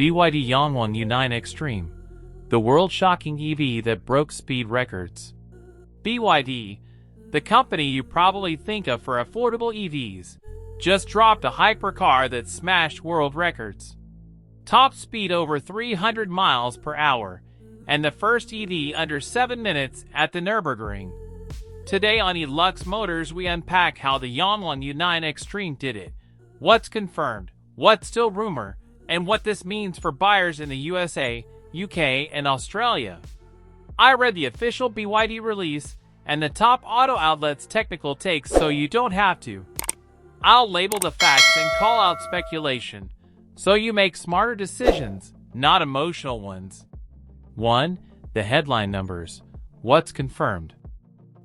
BYD Yangwang U9 Xtreme, the world-shocking EV that broke speed records. BYD, the company you probably think of for affordable EVs, just dropped a hypercar that smashed world records. Top speed over 300 miles per hour, and the first EV under 7 minutes at the Nürburgring. Today on Elux Motors we unpack how the Yangwang U9 Xtreme did it, what's confirmed, what's still rumor, and what this means for buyers in the USA, UK, and Australia. I read the official BYD release and the top auto outlets' technical takes so you don't have to. I'll label the facts and call out speculation, so you make smarter decisions, not emotional ones. 1. The headline numbers. What's confirmed?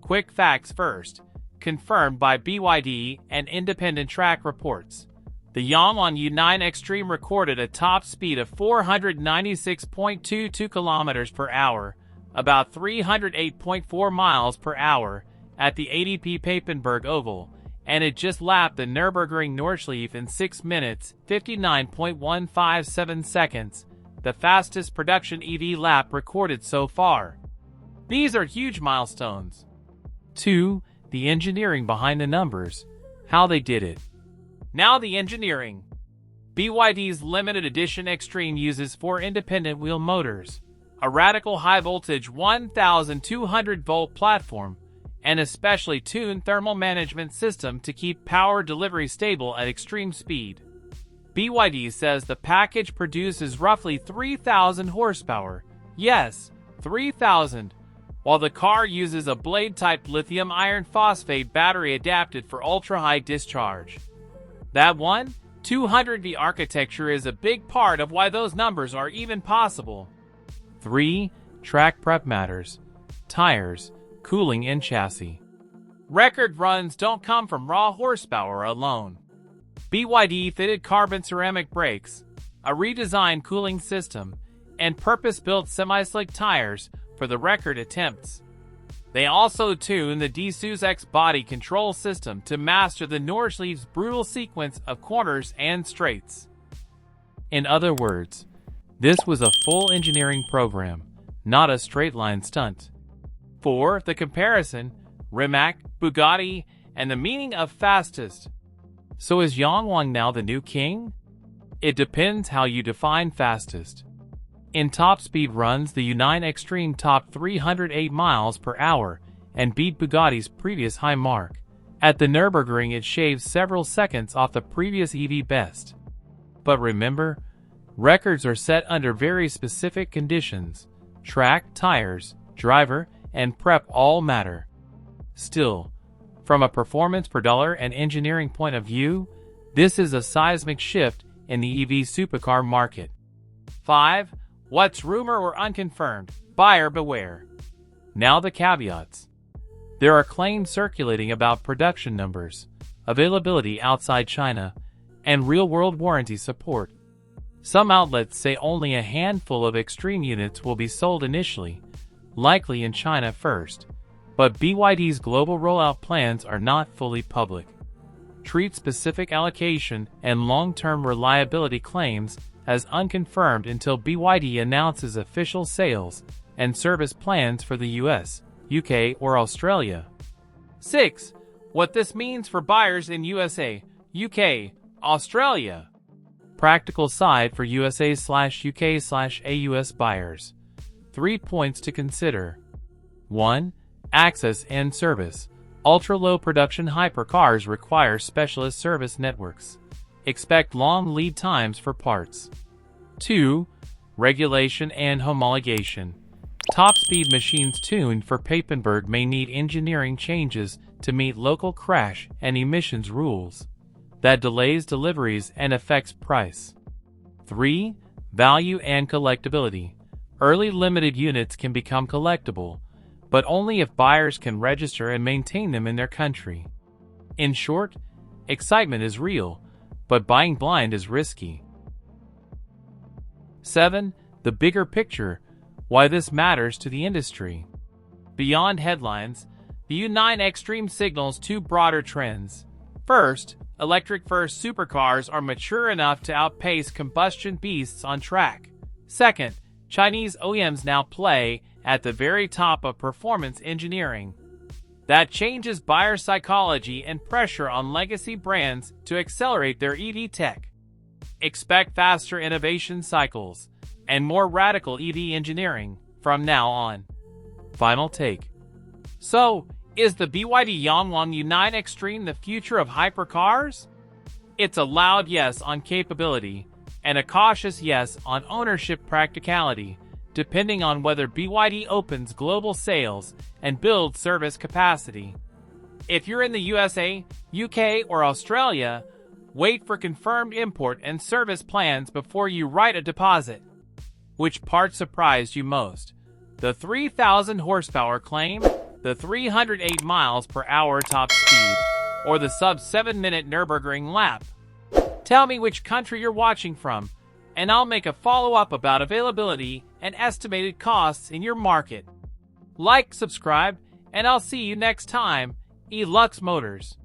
Quick facts first. Confirmed by BYD and independent track reports. The Yangwang U9 Xtreme recorded a top speed of 496.22 km per hour, about 308.4 miles per hour, at the ADP Papenburg Oval, and it just lapped the Nürburgring Nordschleife in 6 minutes, 59.157 seconds, the fastest production EV lap recorded so far. These are huge milestones. 2. The engineering behind the numbers. How they did it. Now the engineering. BYD's limited edition Xtreme uses 4 independent wheel motors, a radical high-voltage 1,200-volt platform, and a specially tuned thermal management system to keep power delivery stable at extreme speed. BYD says the package produces roughly 3,000 horsepower. Yes, 3,000. While the car uses a blade-type lithium iron phosphate battery adapted for ultra-high discharge. That 200V architecture is a big part of why those numbers are even possible. 3. Track prep matters. Tires, cooling and chassis. Record runs don't come from raw horsepower alone. BYD fitted carbon ceramic brakes, a redesigned cooling system, and purpose-built semi-slick tires for the record attempts. They also tuned the Dsu's X body control system to master the Nordschleife's brutal sequence of corners and straights. In other words, this was a full engineering program, not a straight-line stunt. 4. The comparison, Rimac, Bugatti, and the meaning of fastest. So is Yangwang now the new king? It depends how you define fastest. In top speed runs, the U9 Xtreme topped 308 miles per hour and beat Bugatti's previous high mark. At the Nürburgring it shaves several seconds off the previous EV best. But remember, records are set under very specific conditions. Track, tires, driver, and prep all matter. Still, from a performance per dollar and engineering point of view, this is a seismic shift in the EV supercar market. 5. What's rumor or unconfirmed? Buyer beware. Now the caveats. There are claims circulating about production numbers, availability outside China, and real-world warranty support. Some outlets say only a handful of Xtreme units will be sold initially, likely in China first, but BYD's global rollout plans are not fully public. Treat specific allocation and long-term reliability claims as unconfirmed until BYD announces official sales and service plans for the US, UK, or Australia. 6. What this means for buyers in USA, UK, Australia. Practical side for USA/UK/AUS buyers. 3 points to consider. 1. Access and service. Ultra-low production hypercars require specialist service networks. Expect long lead times for parts. 2. Regulation and homologation. Top-speed machines tuned for Papenburg may need engineering changes to meet local crash and emissions rules. That delays deliveries and affects price. 3. Value and collectability. Early limited units can become collectible, but only if buyers can register and maintain them in their country. In short, excitement is real, but buying blind is risky. 7. The bigger picture, why this matters to the industry. Beyond headlines, the U9 Xtreme signals 2 broader trends. First, electric-first supercars are mature enough to outpace combustion beasts on track. Second, Chinese OEMs now play at the very top of performance engineering. That changes buyer psychology and pressure on legacy brands to accelerate their EV tech. Expect faster innovation cycles and more radical EV engineering from now on. Final take. So, is the BYD Yangwang U9 Xtreme the future of hypercars? It's a loud yes on capability and a cautious yes on ownership practicality, depending on whether BYD opens global sales and builds service capacity. If you're in the USA, UK, or Australia, wait for confirmed import and service plans before you write a deposit. Which part surprised you most? The 3,000 horsepower claim, the 308 miles per hour top speed, or the sub-7-minute Nürburgring lap? Tell me which country you're watching from, and I'll make a follow-up about availability and estimated costs in your market. Like, subscribe, and I'll see you next time. Lux Motors.